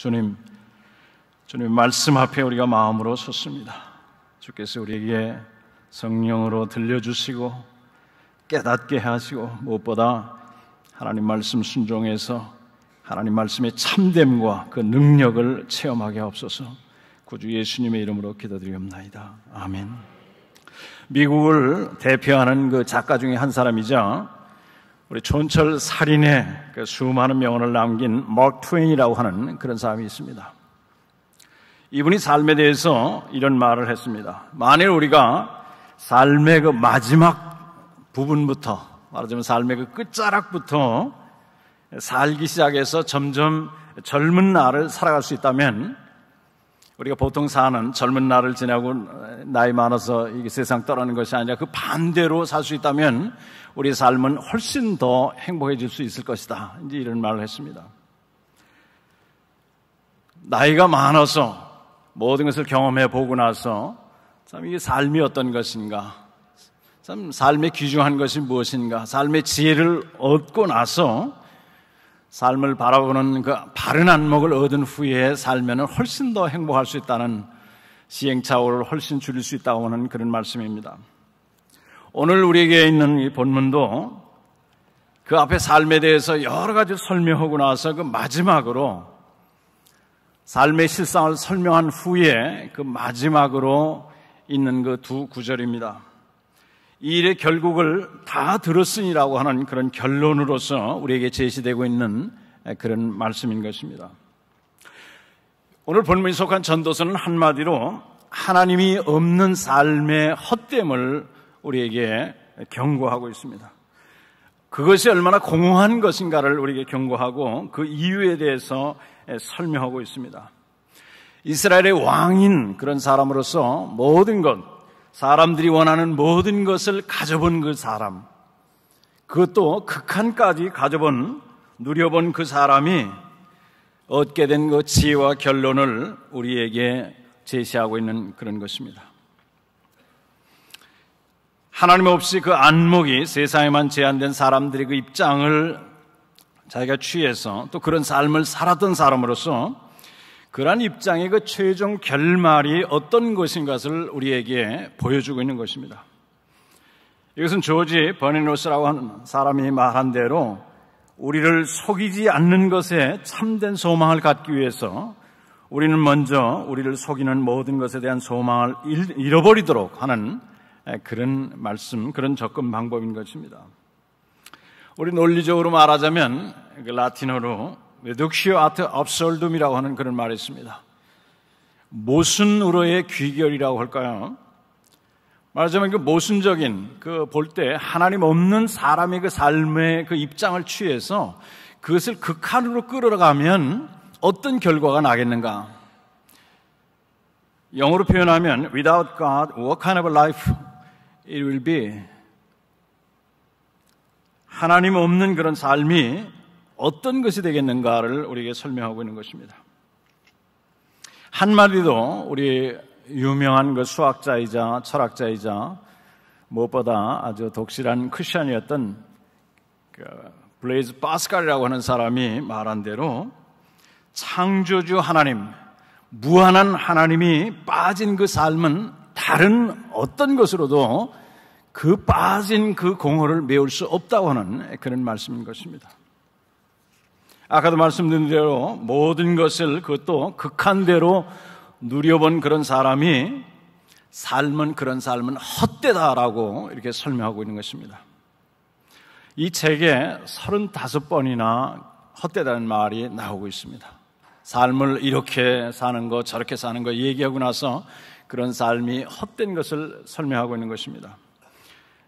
주님 말씀 앞에 우리가 마음으로 섰습니다. 주께서 우리에게 성령으로 들려주시고 깨닫게 하시고 무엇보다 하나님 말씀 순종해서 하나님 말씀의 참됨과 그 능력을 체험하게 하옵소서. 구주 예수님의 이름으로 기도드리옵나이다. 아멘. 미국을 대표하는 그 작가 중에 한 사람이자 우리 촌철 살인의 그 수많은 명언을 남긴 마크 트웨인이라고 하는 그런 사람이 있습니다. 이분이 삶에 대해서 이런 말을 했습니다. 만일 우리가 삶의 그 마지막 부분부터, 말하자면 삶의 그 끝자락부터 살기 시작해서 점점 젊은 날을 살아갈 수 있다면, 우리가 보통 사는 젊은 날을 지나고 나이 많아서 이 세상 떠나는 것이 아니라 그 반대로 살 수 있다면 우리의 삶은 훨씬 더 행복해질 수 있을 것이다. 이제 이런 말을 했습니다. 나이가 많아서 모든 것을 경험해 보고 나서 참 이게 삶이 어떤 것인가, 참 삶의 귀중한 것이 무엇인가, 삶의 지혜를 얻고 나서 삶을 바라보는 그 바른 안목을 얻은 후에 살면 훨씬 더 행복할 수 있다는, 시행착오를 훨씬 줄일 수 있다고 하는 그런 말씀입니다. 오늘 우리에게 있는 이 본문도 그 앞에 삶에 대해서 여러 가지 설명하고 나서 그 마지막으로 삶의 실상을 설명한 후에 그 마지막으로 있는 그 두 구절입니다. 이 일의 결국을 다 들었으니라고 하는 그런 결론으로서 우리에게 제시되고 있는 그런 말씀인 것입니다. 오늘 본문에 속한 전도서는 한마디로 하나님이 없는 삶의 헛됨을 우리에게 경고하고 있습니다. 그것이 얼마나 공허한 것인가를 우리에게 경고하고 그 이유에 대해서 설명하고 있습니다. 이스라엘의 왕인 그런 사람으로서 모든 것, 사람들이 원하는 모든 것을 가져본 그 사람, 그것도 극한까지 누려본 그 사람이 얻게 된 그 지혜와 결론을 우리에게 제시하고 있는 그런 것입니다. 하나님 없이 그 안목이 세상에만 제한된 사람들의 그 입장을 자기가 취해서 또 그런 삶을 살았던 사람으로서 그러한 입장의 그 최종 결말이 어떤 것인 것을 우리에게 보여주고 있는 것입니다. 이것은 조지 버니노스라고 하는 사람이 말한 대로 우리를 속이지 않는 것에 참된 소망을 갖기 위해서 우리는 먼저 우리를 속이는 모든 것에 대한 소망을 잃어버리도록 하는 그런 말씀, 그런 접근 방법인 것입니다. 우리 논리적으로 말하자면 그 라틴어로 reductio ad absurdum이라고 하는 그런 말이 있습니다. 모순으로의 귀결이라고 할까요? 말하자면 그 모순적인, 그 볼 때 하나님 없는 사람의 그 삶의 그 입장을 취해서 그것을 극한으로 끌어가면 어떤 결과가 나겠는가? 영어로 표현하면 without God, what kind of a life it will be? 하나님 없는 그런 삶이 어떤 것이 되겠는가를 우리에게 설명하고 있는 것입니다. 한마디도 우리 유명한 그 수학자이자 철학자이자 무엇보다 아주 독실한 크리스천이었던 그 블레이즈 파스칼이라고 하는 사람이 말한 대로 창조주 하나님, 무한한 하나님이 빠진 그 삶은 다른 어떤 것으로도 그 빠진 그 공허를 메울 수 없다고 하는 그런 말씀인 것입니다. 아까도 말씀드린 대로 모든 것을 그것도 극한대로 누려본 그런 사람이 그런 삶은 헛되다라고 이렇게 설명하고 있는 것입니다. 이 책에 35번이나 헛되다는 말이 나오고 있습니다. 삶을 이렇게 사는 거 저렇게 사는 거 얘기하고 나서 그런 삶이 헛된 것을 설명하고 있는 것입니다.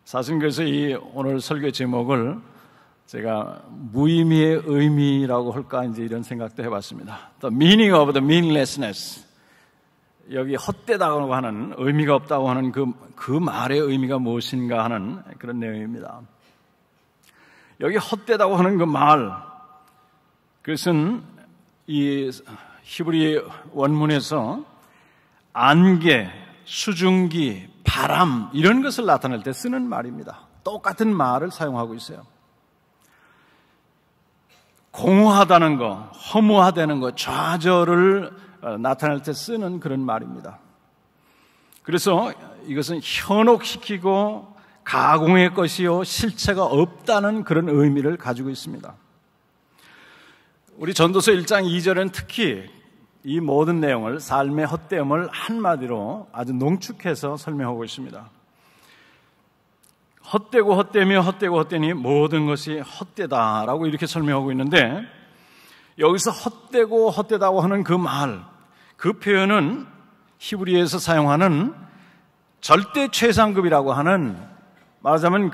사실 그래서 이 오늘 설교 제목을 제가 무의미의 의미라고 할까 이제 이런 생각도 해봤습니다. The meaning of the meaninglessness. 여기 헛되다고 하는, 의미가 없다고 하는 그 말의 의미가 무엇인가 하는 그런 내용입니다. 여기 헛되다고 하는 그 말, 그것은 이 히브리 원문에서 안개, 수증기, 바람 이런 것을 나타낼 때 쓰는 말입니다. 똑같은 말을 사용하고 있어요. 공허하다는 거, 허무하다는 거, 좌절을 나타낼 때 쓰는 그런 말입니다. 그래서 이것은 현혹시키고 가공의 것이요 실체가 없다는 그런 의미를 가지고 있습니다. 우리 전도서 1장 2절은 특히 이 모든 내용을 삶의 헛됨을 한마디로 아주 농축해서 설명하고 있습니다. 헛되고 헛되며 헛되고 헛되니 모든 것이 헛되다라고 이렇게 설명하고 있는데, 여기서 헛되고 헛되다고 하는 그 말, 그 표현은 히브리에서 사용하는 절대 최상급이라고 하는, 말하자면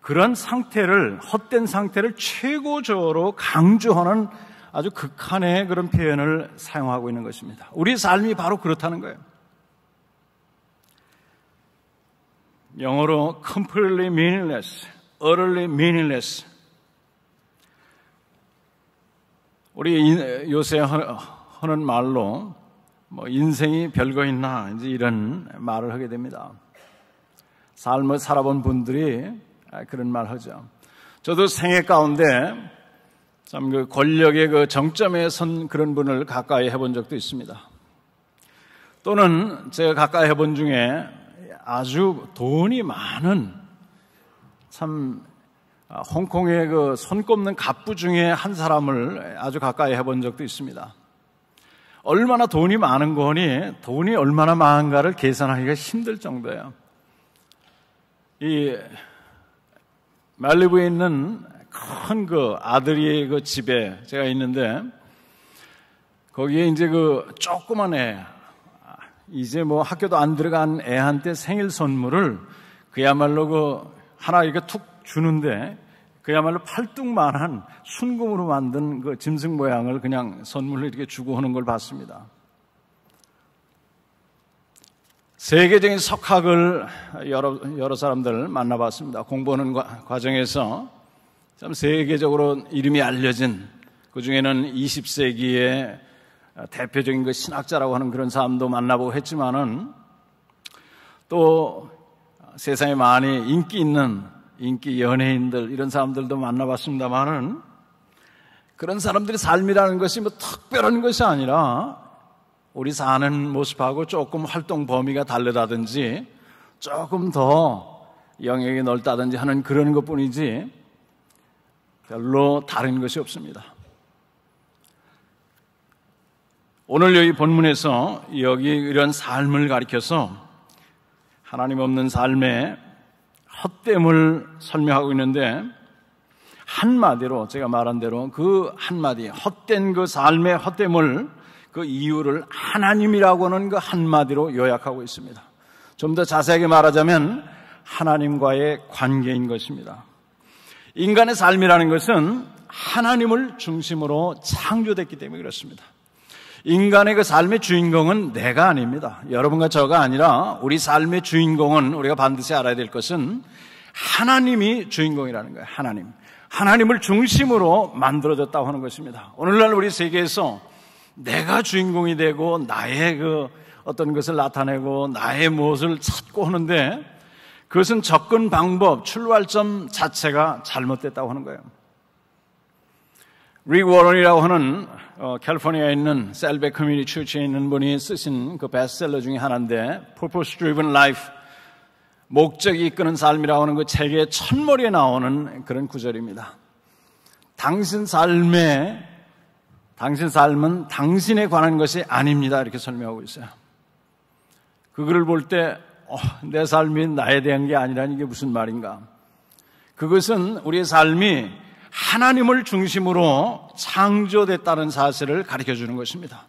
그런 상태를, 헛된 상태를 최고조로 강조하는 아주 극한의 그런 표현을 사용하고 있는 것입니다. 우리 삶이 바로 그렇다는 거예요. 영어로 completely meaningless, utterly meaningless. 우리 요새 하는 말로 뭐 인생이 별거 있나 이제 이런 말을 하게 됩니다. 삶을 살아본 분들이 그런 말 하죠. 저도 생애 가운데 참 그 권력의 그 정점에 선 그런 분을 가까이 해본 적도 있습니다. 또는 제가 가까이 해본 중에 아주 돈이 많은 참 홍콩의 그 손꼽는 갑부 중에 한 사람을 아주 가까이 해본 적도 있습니다. 얼마나 돈이 많은 거니 돈이 얼마나 많은가를 계산하기가 힘들 정도예요. 이 말리부에 있는 큰 그 아들이 그 집에 제가 있는데, 거기에 이제 그 조그만 애, 이제 뭐 학교도 안 들어간 애한테 생일 선물을 그야말로 그 하나 이렇게 툭 주는데, 그야말로 팔뚝만한 순금으로 만든 그 짐승 모양을 그냥 선물로 이렇게 주고 하는 걸 봤습니다. 세계적인 석학을 여러 사람들 만나봤습니다. 공부하는 과정에서 참 세계적으로 이름이 알려진, 그 중에는 20세기의 대표적인 그 신학자라고 하는 그런 사람도 만나보고 했지만은, 또 세상에 많이 인기 있는 인기 연예인들, 이런 사람들도 만나봤습니다만은, 그런 사람들의 삶이라는 것이 뭐 특별한 것이 아니라 우리 사는 모습하고 조금 활동 범위가 다르다든지 조금 더 영역이 넓다든지 하는 그런 것뿐이지 별로 다른 것이 없습니다. 오늘 여기 본문에서 여기 이런 삶을 가리켜서 하나님 없는 삶의 헛됨을 설명하고 있는데, 한마디로 제가 말한 대로 그 한마디, 헛된 그 삶의 헛됨을, 그 이유를 하나님이라고 하는 그 한마디로 요약하고 있습니다. 좀 더 자세하게 말하자면 하나님과의 관계인 것입니다. 인간의 삶이라는 것은 하나님을 중심으로 창조됐기 때문에 그렇습니다. 인간의 그 삶의 주인공은 내가 아닙니다. 여러분과 저가 아니라 우리 삶의 주인공은, 우리가 반드시 알아야 될 것은 하나님이 주인공이라는 거예요. 하나님을 중심으로 만들어졌다고 하는 것입니다. 오늘날 우리 세계에서 내가 주인공이 되고 나의 그 어떤 것을 나타내고 나의 무엇을 찾고 하는데, 그것은 접근 방법, 출발점 자체가 잘못됐다고 하는 거예요. 릭 워런이라고 하는 캘리포니아에 있는 셀베 커뮤니티 처치에 있는 분이 쓰신 그 베스트셀러 중에 하나인데, Purpose Driven Life, 목적이 이끄는 삶이라고 하는 그 책의 첫머리에 나오는 그런 구절입니다. 당신 삶은 당신에 관한 것이 아닙니다, 이렇게 설명하고 있어요. 그 글을 볼 때 내 삶이 나에 대한 게 아니라는 이게 무슨 말인가? 그것은 우리의 삶이 하나님을 중심으로 창조됐다는 사실을 가르쳐주는 것입니다.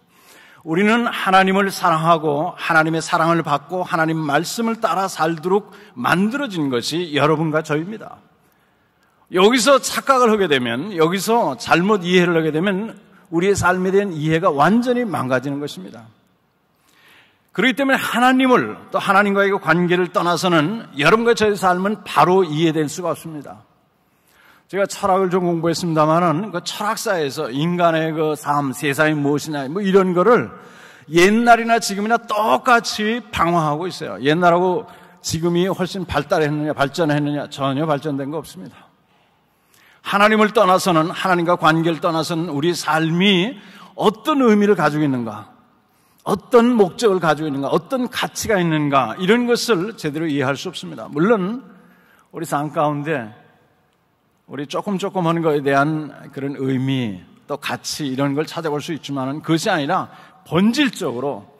우리는 하나님을 사랑하고 하나님의 사랑을 받고 하나님 말씀을 따라 살도록 만들어진 것이 여러분과 저입니다. 여기서 착각을 하게 되면, 여기서 잘못 이해를 하게 되면 우리의 삶에 대한 이해가 완전히 망가지는 것입니다. 그렇기 때문에 하나님을, 또 하나님과의 관계를 떠나서는 여러분과 저의 삶은 바로 이해될 수가 없습니다. 제가 철학을 좀 공부했습니다만은 그 철학사에서 인간의 그 삶, 세상이 무엇이냐, 뭐 이런 거를 옛날이나 지금이나 똑같이 방황하고 있어요. 옛날하고 지금이 훨씬 발전했느냐? 전혀 발전된 거 없습니다. 하나님을 떠나서는, 하나님과 관계를 떠나서는 우리 삶이 어떤 의미를 가지고 있는가, 어떤 목적을 가지고 있는가, 어떤 가치가 있는가, 이런 것을 제대로 이해할 수 없습니다. 물론 우리 삶 가운데 우리 조금 하는 것에 대한 그런 의미, 또 가치, 이런 걸 찾아볼 수 있지만 그것이 아니라 본질적으로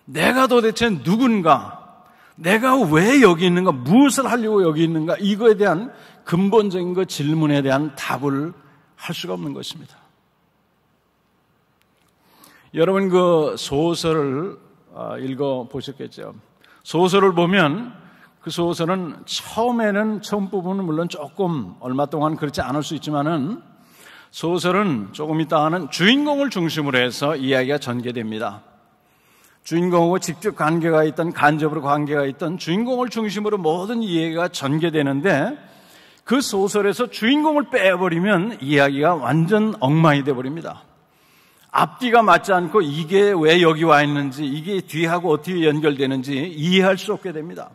내가 도대체 누군가, 내가 왜 여기 있는가, 무엇을 하려고 여기 있는가, 이거에 대한 근본적인 그 질문에 대한 답을 할 수가 없는 것입니다. 여러분 그 소설을 읽어보셨겠죠. 소설을 보면 그 소설은 처음 부분은 물론 조금 얼마 동안 그렇지 않을 수 있지만은 소설은 조금 있다가는 주인공을 중심으로 해서 이야기가 전개됩니다. 주인공하고 직접 관계가 있던, 간접으로 관계가 있던 주인공을 중심으로 모든 이야기가 전개되는데 그 소설에서 주인공을 빼버리면 이야기가 완전 엉망이 되어버립니다. 앞뒤가 맞지 않고 이게 왜 여기 와 있는지, 이게 뒤하고 어떻게 연결되는지 이해할 수 없게 됩니다.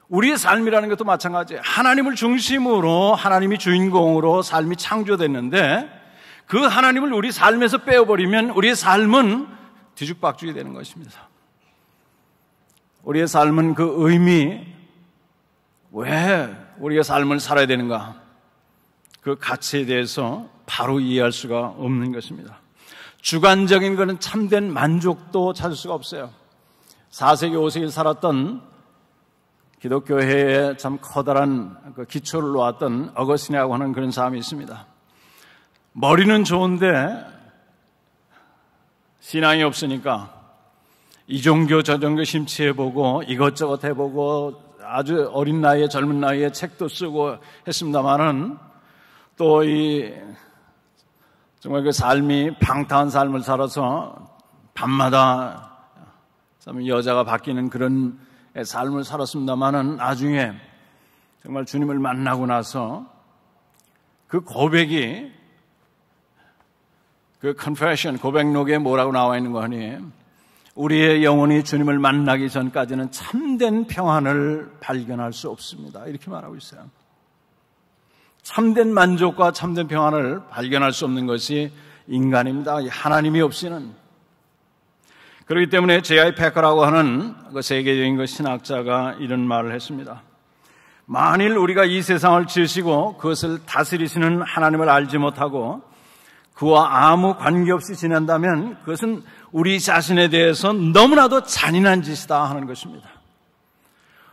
우리의 삶이라는 것도 마찬가지예요. 하나님을 중심으로, 하나님이 주인공으로 삶이 창조됐는데 그 하나님을 우리 삶에서 빼어버리면 우리의 삶은 뒤죽박죽이 되는 것입니다. 우리의 삶은 그 의미, 왜 우리가 삶을 살아야 되는가, 그 가치에 대해서 바로 이해할 수가 없는 것입니다. 주관적인 것은 참된 만족도 찾을 수가 없어요. 4세기, 5세기를 살았던 기독교회에 참 커다란 그 기초를 놓았던 어거스틴이라고 하는 그런 사람이 있습니다. 머리는 좋은데 신앙이 없으니까 이 종교 저 종교 심취해보고 이것저것 해보고 아주 어린 나이에, 젊은 나이에 책도 쓰고 했습니다만은 또 정말 그 삶이 방탕한 삶을 살아서 밤마다 참 여자가 바뀌는 그런 삶을 살았습니다만은 나중에 정말 주님을 만나고 나서 그 고백이, 그 confession, 고백록에 뭐라고 나와 있는 거 아니에요? 우리의 영혼이 주님을 만나기 전까지는 참된 평안을 발견할 수 없습니다. 이렇게 말하고 있어요. 참된 만족과 참된 평안을 발견할 수 없는 것이 인간입니다. 하나님이 없이는. 그렇기 때문에 J.I. 패커라고 하는 그 세계적인 그 신학자가 이런 말을 했습니다. 만일 우리가 이 세상을 지으시고 그것을 다스리시는 하나님을 알지 못하고 그와 아무 관계없이 지낸다면 그것은 우리 자신에 대해서 너무나도 잔인한 짓이다 하는 것입니다.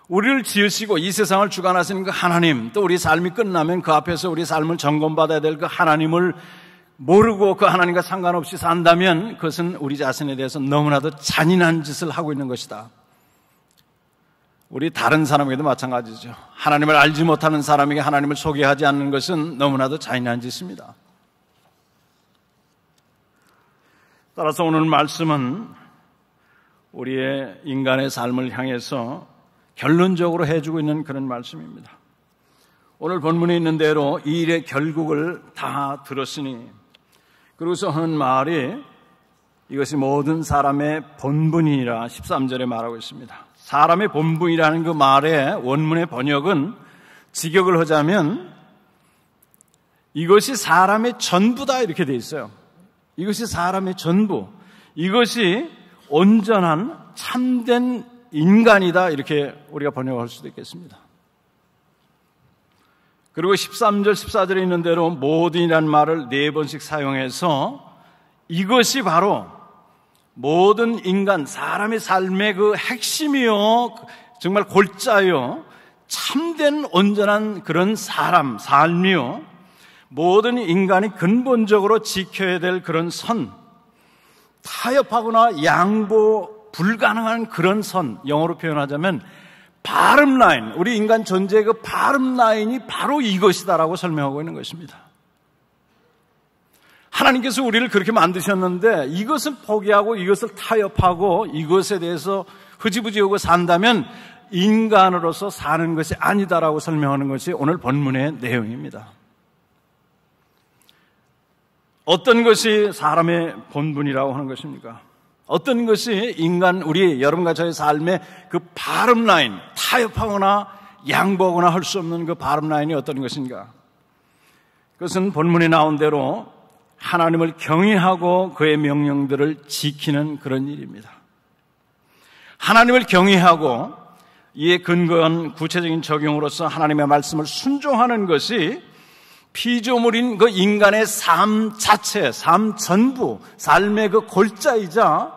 우리를 지으시고 이 세상을 주관하시는 그 하나님, 또 우리 삶이 끝나면 그 앞에서 우리 삶을 점검받아야 될 그 하나님을 모르고 그 하나님과 상관없이 산다면 그것은 우리 자신에 대해서 너무나도 잔인한 짓을 하고 있는 것이다. 우리 다른 사람에게도 마찬가지죠. 하나님을 알지 못하는 사람에게 하나님을 소개하지 않는 것은 너무나도 잔인한 짓입니다. 따라서 오늘 말씀은 우리의 인간의 삶을 향해서 결론적으로 해주고 있는 그런 말씀입니다. 오늘 본문에 있는 대로 이 일의 결국을 다 들었으니, 그러고서 하는 말이 이것이 모든 사람의 본분이라 13절에 말하고 있습니다. 사람의 본분이라는 그 말의 원문의 번역은 직역을 하자면 이것이 사람의 전부다 이렇게 돼 있어요. 이것이 사람의 전부, 이것이 온전한 참된 인간이다 이렇게 우리가 번역할 수도 있겠습니다. 그리고 13절, 14절에 있는 대로 모든이라는 말을 4번씩 사용해서 이것이 바로 모든 인간, 사람의 삶의 그 핵심이요, 정말 골자요, 참된 온전한 그런 삶이요, 모든 인간이 근본적으로 지켜야 될 그런 선, 타협하거나 양보 불가능한 그런 선, 영어로 표현하자면 bottom line, 우리 인간 존재의 그 bottom line이 바로 이것이다라고 설명하고 있는 것입니다. 하나님께서 우리를 그렇게 만드셨는데 이것을 포기하고 이것을 타협하고 이것에 대해서 흐지부지하고 산다면 인간으로서 사는 것이 아니다라고 설명하는 것이 오늘 본문의 내용입니다. 어떤 것이 사람의 본분이라고 하는 것입니까? 어떤 것이 인간, 우리 여러분과 저의 삶의 그 bottom line, 타협하거나 양보하거나 할 수 없는 그 bottom line이 어떤 것인가? 그것은 본문에 나온 대로 하나님을 경외하고 그의 명령들을 지키는 그런 일입니다. 하나님을 경외하고 이에 근거한 구체적인 적용으로서 하나님의 말씀을 순종하는 것이 피조물인 그 인간의 삶 자체, 삶 전부, 삶의 그 골자이자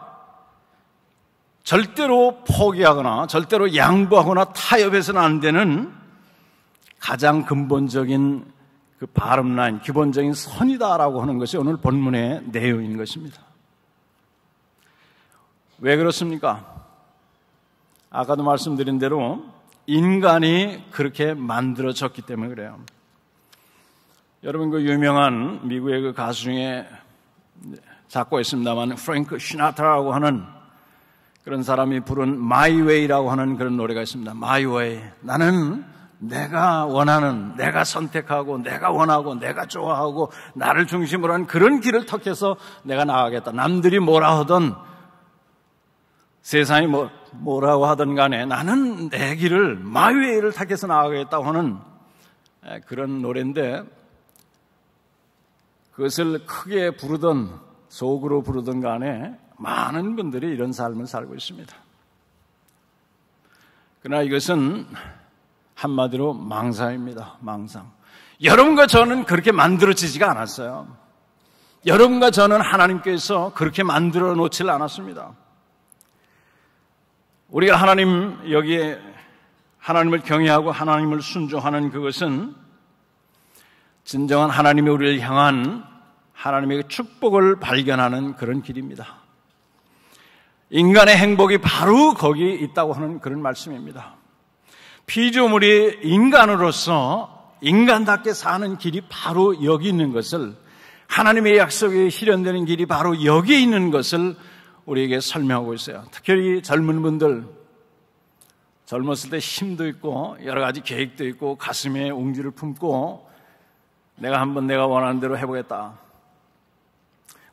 절대로 포기하거나 절대로 양보하거나 타협해서는 안 되는 가장 근본적인 그 바름라인, 기본적인 선이다라고 하는 것이 오늘 본문의 내용인 것입니다. 왜 그렇습니까? 아까도 말씀드린 대로 인간이 그렇게 만들어졌기 때문에 그래요. 여러분 그 유명한 미국의 그 가수 중에 작곡가 있습니다만 프랭크 시나트라라고 하는 그런 사람이 부른 My Way라고 하는 그런 노래가 있습니다. My Way. 나는 내가 원하는, 내가 선택하고, 내가 원하고, 내가 좋아하고, 나를 중심으로 한 그런 길을 택해서 내가 나가겠다. 남들이 뭐라 하든, 세상이 뭐라고 하든 간에 나는 내 길을, My Way를 택해서 나가겠다고 하는 그런 노래인데, 그것을 크게 부르든, 속으로 부르든 간에 많은 분들이 이런 삶을 살고 있습니다. 그러나 이것은 한마디로 망상입니다. 망상. 여러분과 저는 그렇게 만들어지지가 않았어요. 여러분과 저는 하나님께서 그렇게 만들어 놓질 않았습니다. 우리가 여기에 하나님을 경외하고 하나님을 순종하는 그것은 진정한 하나님이 우리를 향한 하나님의 축복을 발견하는 그런 길입니다. 인간의 행복이 바로 거기 있다고 하는 그런 말씀입니다. 피조물이 인간으로서 인간답게 사는 길이 바로 여기 있는 것을, 하나님의 약속이 실현되는 길이 바로 여기에 있는 것을 우리에게 설명하고 있어요. 특히 젊은 분들, 젊었을 때 힘도 있고 여러 가지 계획도 있고 가슴에 웅지를 품고 내가 원하는 대로 해보겠다.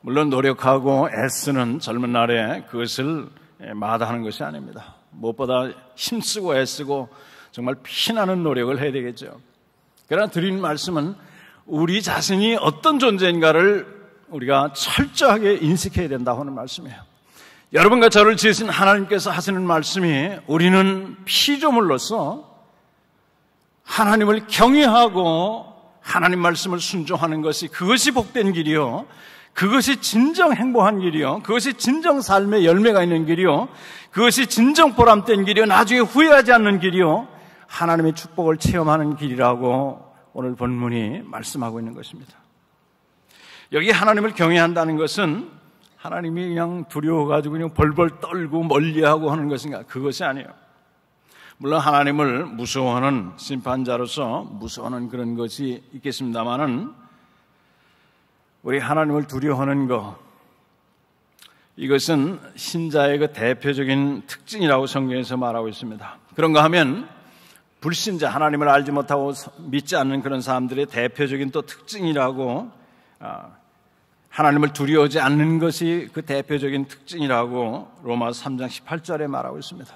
물론 노력하고 애쓰는 젊은 날에 그것을 마다하는 것이 아닙니다. 무엇보다 힘쓰고 애쓰고 정말 피나는 노력을 해야 되겠죠. 그러나 드리는 말씀은 우리 자신이 어떤 존재인가를 우리가 철저하게 인식해야 된다고 하는 말씀이에요. 여러분과 저를 지으신 하나님께서 하시는 말씀이 우리는 피조물로서 하나님을 경외하고 하나님 말씀을 순종하는 것이, 그것이 복된 길이요, 그것이 진정 행복한 길이요, 그것이 진정 삶의 열매가 있는 길이요, 그것이 진정 보람된 길이요, 나중에 후회하지 않는 길이요, 하나님의 축복을 체험하는 길이라고 오늘 본문이 말씀하고 있는 것입니다. 여기 하나님을 경외한다는 것은 하나님이 그냥 두려워가지고 그냥 벌벌 떨고 멀리하고 하는 것인가? 그것이 아니에요. 물론 하나님을 무서워하는 심판자로서 무서워하는 그런 것이 있겠습니다만은, 우리 하나님을 두려워하는 것, 이것은 신자의 그 대표적인 특징이라고 성경에서 말하고 있습니다. 그런가 하면 불신자, 하나님을 알지 못하고 믿지 않는 그런 사람들의 대표적인 또 특징이라고, 하나님을 두려워하지 않는 것이 그 대표적인 특징이라고 로마서 3장 18절에 말하고 있습니다.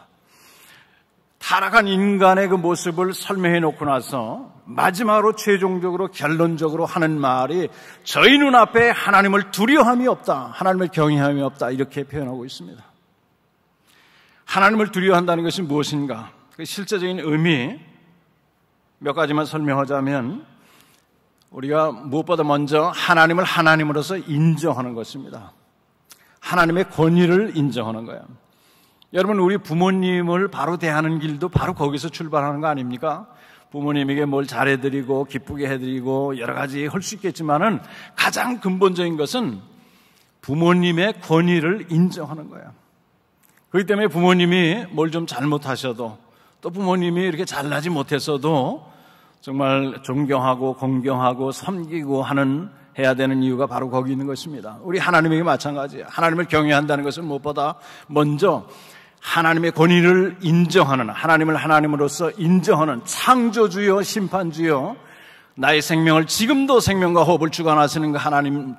타락한 인간의 그 모습을 설명해 놓고 나서 마지막으로 최종적으로 결론적으로 하는 말이 저희 눈앞에 하나님을 두려워함이 없다, 하나님을 경외함이 없다, 이렇게 표현하고 있습니다. 하나님을 두려워한다는 것이 무엇인가? 그 실제적인 의미 몇 가지만 설명하자면, 우리가 무엇보다 먼저 하나님을 하나님으로서 인정하는 것입니다. 하나님의 권위를 인정하는 거예요. 여러분, 우리 부모님을 바로 대하는 길도 바로 거기서 출발하는 거 아닙니까? 부모님에게 뭘 잘해드리고 기쁘게 해드리고 여러 가지 할 수 있겠지만은 가장 근본적인 것은 부모님의 권위를 인정하는 거예요. 그렇기 때문에 부모님이 뭘 좀 잘못하셔도, 또 부모님이 이렇게 잘나지 못했어도 정말 존경하고 공경하고 섬기고 해야 되는 이유가 바로 거기 있는 것입니다. 우리 하나님에게 마찬가지예요. 하나님을 경외한다는 것은 무엇보다 먼저 하나님의 권위를 인정하는, 하나님을 하나님으로서 인정하는 창조주요 심판주요, 나의 생명을 지금도 생명과 호흡을 주관하시는 그 하나님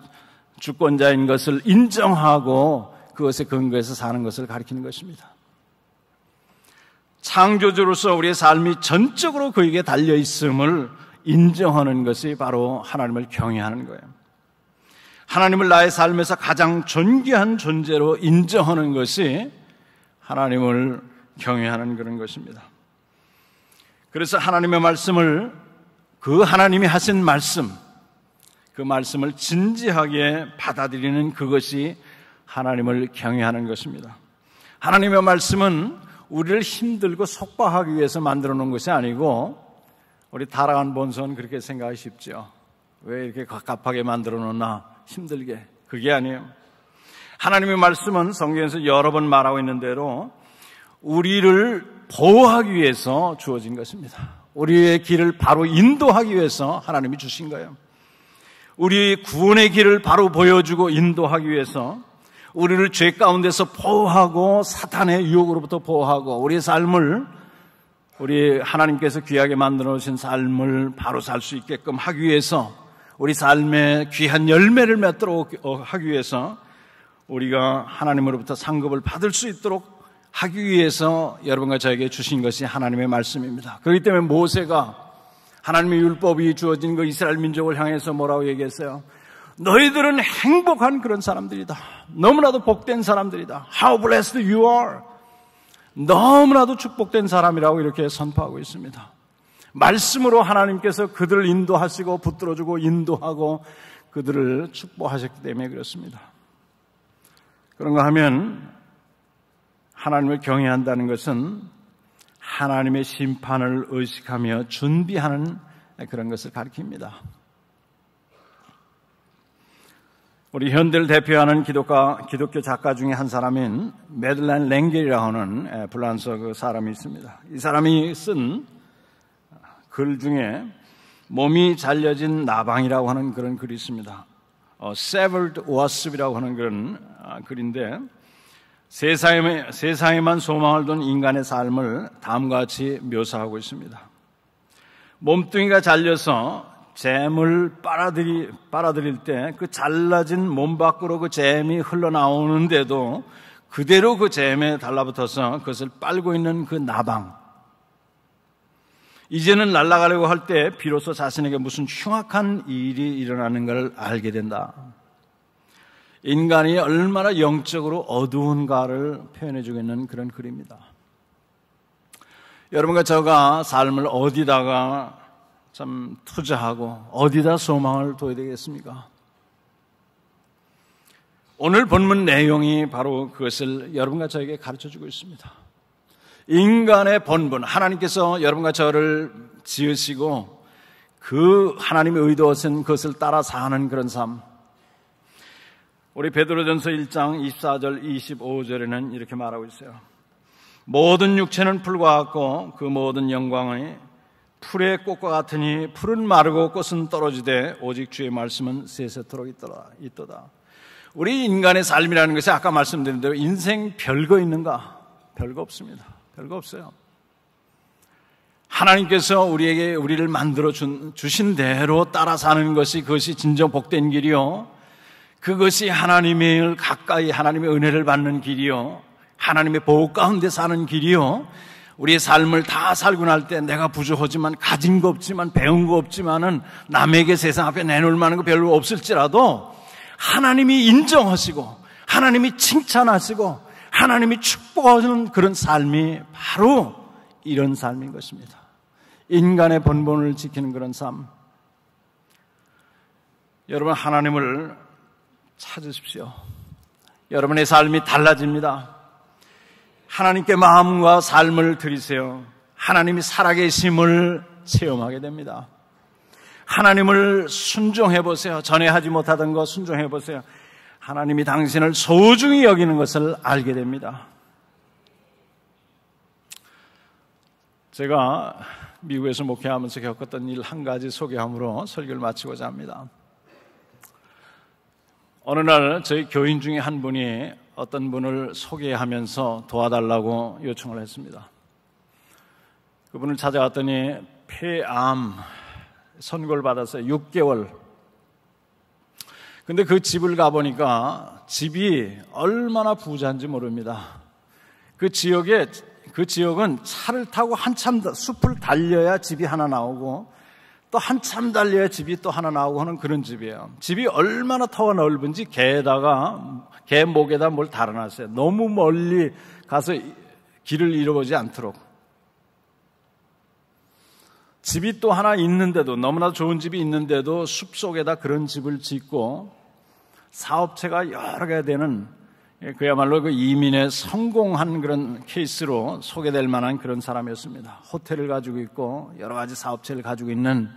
주권자인 것을 인정하고 그것에 근거해서 사는 것을 가리키는 것입니다. 창조주로서 우리의 삶이 전적으로 그에게 달려있음을 인정하는 것이 바로 하나님을 경외하는 거예요. 하나님을 나의 삶에서 가장 존귀한 존재로 인정하는 것이 하나님을 경외하는 그런 것입니다. 그래서 하나님의 말씀을, 그 하나님이 하신 말씀, 그 말씀을 진지하게 받아들이는 그것이 하나님을 경외하는 것입니다. 하나님의 말씀은 우리를 힘들고 속박하기 위해서 만들어 놓은 것이 아니고, 우리 타락한 본성은 그렇게 생각하기 쉽죠. 왜 이렇게 갑갑하게 만들어 놓나, 힘들게. 그게 아니에요. 하나님의 말씀은 성경에서 여러 번 말하고 있는 대로 우리를 보호하기 위해서 주어진 것입니다. 우리의 길을 바로 인도하기 위해서 하나님이 주신 거예요. 우리 구원의 길을 바로 보여주고 인도하기 위해서, 우리를 죄 가운데서 보호하고 사탄의 유혹으로부터 보호하고 우리의 삶을, 우리 하나님께서 귀하게 만들어 놓으신 삶을 바로 살 수 있게끔 하기 위해서, 우리 삶에 귀한 열매를 맺도록 하기 위해서, 우리가 하나님으로부터 상급을 받을 수 있도록 하기 위해서 여러분과 저에게 주신 것이 하나님의 말씀입니다. 그렇기 때문에 모세가 하나님의 율법이 주어진 그 이스라엘 민족을 향해서 뭐라고 얘기했어요? 너희들은 행복한 그런 사람들이다. 너무나도 복된 사람들이다. How blessed you are. 너무나도 축복된 사람이라고 이렇게 선포하고 있습니다. 말씀으로 하나님께서 그들을 인도하시고 붙들어주고 인도하고 그들을 축복하셨기 때문에 그렇습니다. 그런가 하면 하나님을 경외한다는 것은 하나님의 심판을 의식하며 준비하는 그런 것을 가리킵니다. 우리 현대를 대표하는 기독교 작가 중에 한 사람인 메들렌 랭겔이라고 하는 프랑스어 그 사람이 있습니다. 이 사람이 쓴 글 중에 몸이 잘려진 나방이라고 하는 그런 글이 있습니다. Severed Wasp이라고 하는 그런 글인데, 세상에만 소망을 둔 인간의 삶을 다음과 같이 묘사하고 있습니다. 몸뚱이가 잘려서 잼을 빨아들일 때 그 잘라진 몸 밖으로 그 잼이 흘러나오는데도 그대로 그 잼에 달라붙어서 그것을 빨고 있는 그 나방. 이제는 날아가려고 할 때 비로소 자신에게 무슨 흉악한 일이 일어나는 걸 알게 된다. 인간이 얼마나 영적으로 어두운가를 표현해주고 있는 그런 글입니다. 여러분과 저가 삶을 어디다가 참 투자하고 어디다 소망을 둬야 되겠습니까? 오늘 본문 내용이 바로 그것을 여러분과 저에게 가르쳐주고 있습니다. 인간의 본분, 하나님께서 여러분과 저를 지으시고 그 하나님의 의도하신 그것을 따라 사는 그런 삶. 우리 베드로전서 1장 24절 25절에는 이렇게 말하고 있어요. 모든 육체는 풀과 같고 그 모든 영광이 풀의 꽃과 같으니 풀은 마르고 꽃은 떨어지되 오직 주의 말씀은 세세토록 있도다. 우리 인간의 삶이라는 것이 아까 말씀드린 대로 인생 별거 있는가? 별거 없습니다. 별거 없어요. 하나님께서 우리를 만들어 주신 대로 따라 사는 것이 그것이 진정 복된 길이요, 그것이 하나님을 가까이 하나님의 은혜를 받는 길이요, 하나님의 보호 가운데 사는 길이요, 우리의 삶을 다 살고 날 때 내가 부족하지만 가진 거 없지만 배운 거 없지만은 남에게 세상 앞에 내놓을 만한 거 별로 없을지라도 하나님이 인정하시고 하나님이 칭찬하시고 하나님이 축복하시는 그런 삶이 바로 이런 삶인 것입니다. 인간의 본분을 지키는 그런 삶. 여러분, 하나님을 찾으십시오. 여러분의 삶이 달라집니다. 하나님께 마음과 삶을 드리세요. 하나님이 살아계심을 체험하게 됩니다. 하나님을 순종해 보세요. 전에 하지 못하던 거 순종해 보세요. 하나님이 당신을 소중히 여기는 것을 알게 됩니다. 제가 미국에서 목회하면서 겪었던 일 한 가지 소개함으로 설교를 마치고자 합니다. 어느 날 저희 교인 중에 한 분이 어떤 분을 소개하면서 도와달라고 요청을 했습니다. 그분을 찾아갔더니 폐암 선고를 받았어요. 6개월. 근데 그 집을 가보니까 집이 얼마나 부자인지 모릅니다. 그 지역은 차를 타고 한참 숲을 달려야 집이 하나 나오고 또 한참 달려야 집이 또 하나 나오고 하는 그런 집이에요. 집이 얼마나 터가 넓은지 개 목에다 뭘 달아놨어요. 너무 멀리 가서 길을 잃어보지 않도록. 집이 또 하나 있는데도, 너무나 좋은 집이 있는데도 숲속에다 그런 집을 짓고 사업체가 여러 개 되는, 그야말로 그 이민의 성공한 그런 케이스로 소개될 만한 그런 사람이었습니다. 호텔을 가지고 있고 여러 가지 사업체를 가지고 있는,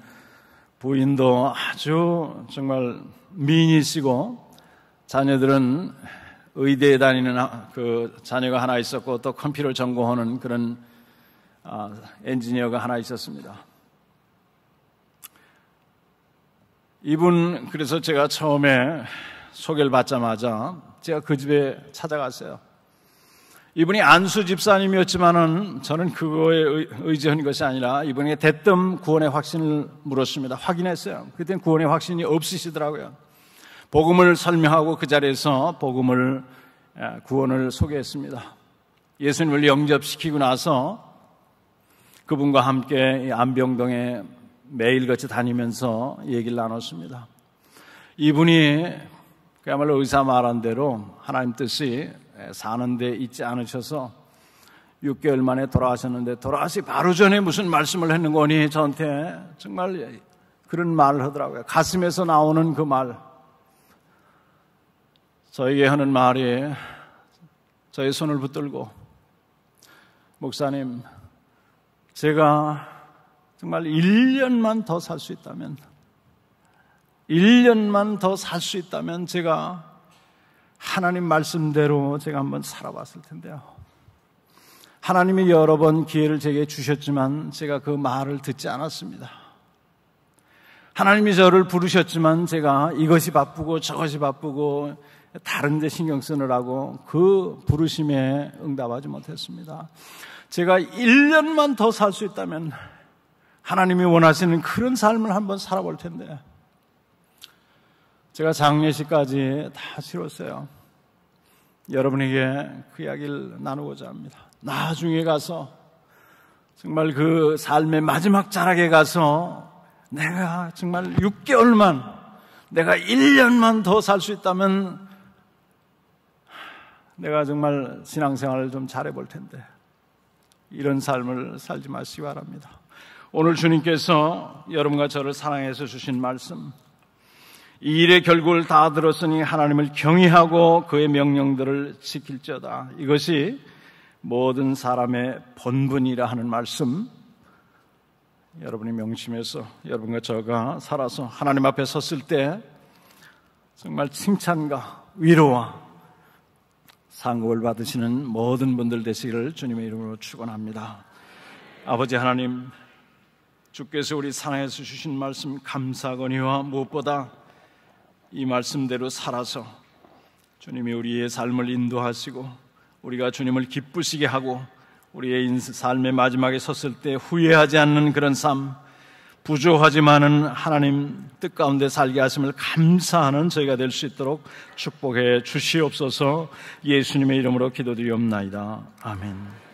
부인도 아주 정말 미인이시고 자녀들은 의대에 다니는 그 자녀가 하나 있었고 또 컴퓨터를 전공하는 그런 엔지니어가 하나 있었습니다. 이분, 그래서 제가 처음에 소개를 받자마자 제가 그 집에 찾아갔어요. 이분이 안수 집사님이었지만은 저는 그거에 의지한 것이 아니라 이분에게 대뜸 구원의 확신을 물었습니다. 확인했어요. 그때는 구원의 확신이 없으시더라고요. 복음을 설명하고 그 자리에서 구원을 소개했습니다. 예수님을 영접시키고 나서 그분과 함께 안병동에 매일같이 다니면서 얘기를 나눴습니다. 이분이 그야말로 의사 말한 대로 하나님 뜻이 사는 데 있지 않으셔서 6개월 만에 돌아가셨는데, 돌아가시 바로 전에 무슨 말씀을 했는 거니 저한테 정말 그런 말을 하더라고요. 가슴에서 나오는 그 말, 저에게 하는 말이, 저의 손을 붙들고, 목사님, 제가 정말 1년만 더 살 수 있다면, 1년만 더 살 수 있다면 제가 하나님 말씀대로 제가 한번 살아봤을 텐데요. 하나님이 여러 번 기회를 제게 주셨지만 제가 그 말을 듣지 않았습니다. 하나님이 저를 부르셨지만 제가 이것이 바쁘고 저것이 바쁘고 다른 데 신경 쓰느라고 그 부르심에 응답하지 못했습니다. 제가 1년만 더 살 수 있다면 하나님이 원하시는 그런 삶을 한번 살아볼 텐데, 제가 장례식까지 다 치렀어요. 여러분에게 그 이야기를 나누고자 합니다. 나중에 가서 정말 그 삶의 마지막 자락에 가서 내가 정말 6개월만, 내가 1년만 더 살 수 있다면 내가 정말 신앙생활을 좀 잘해볼 텐데, 이런 삶을 살지 마시기 바랍니다. 오늘 주님께서 여러분과 저를 사랑해서 주신 말씀, 이 일의 결국을 다 들었으니 하나님을 경외하고 그의 명령들을 지킬지어다. 이것이 모든 사람의 본분이라 하는 말씀, 여러분이 명심해서 여러분과 저가 살아서 하나님 앞에 섰을 때 정말 칭찬과 위로와 상급을 받으시는 모든 분들 되시기를 주님의 이름으로 축원합니다. 아버지 하나님, 주께서 우리 사랑해서 주신 말씀 감사거니와 무엇보다 이 말씀대로 살아서 주님이 우리의 삶을 인도하시고 우리가 주님을 기쁘시게 하고 우리의 삶의 마지막에 섰을 때 후회하지 않는 그런 삶, 부조하지만은 하나님 뜻 가운데 살게 하심을 감사하는 저희가 될 수 있도록 축복해 주시옵소서. 예수님의 이름으로 기도드리옵나이다. 아멘.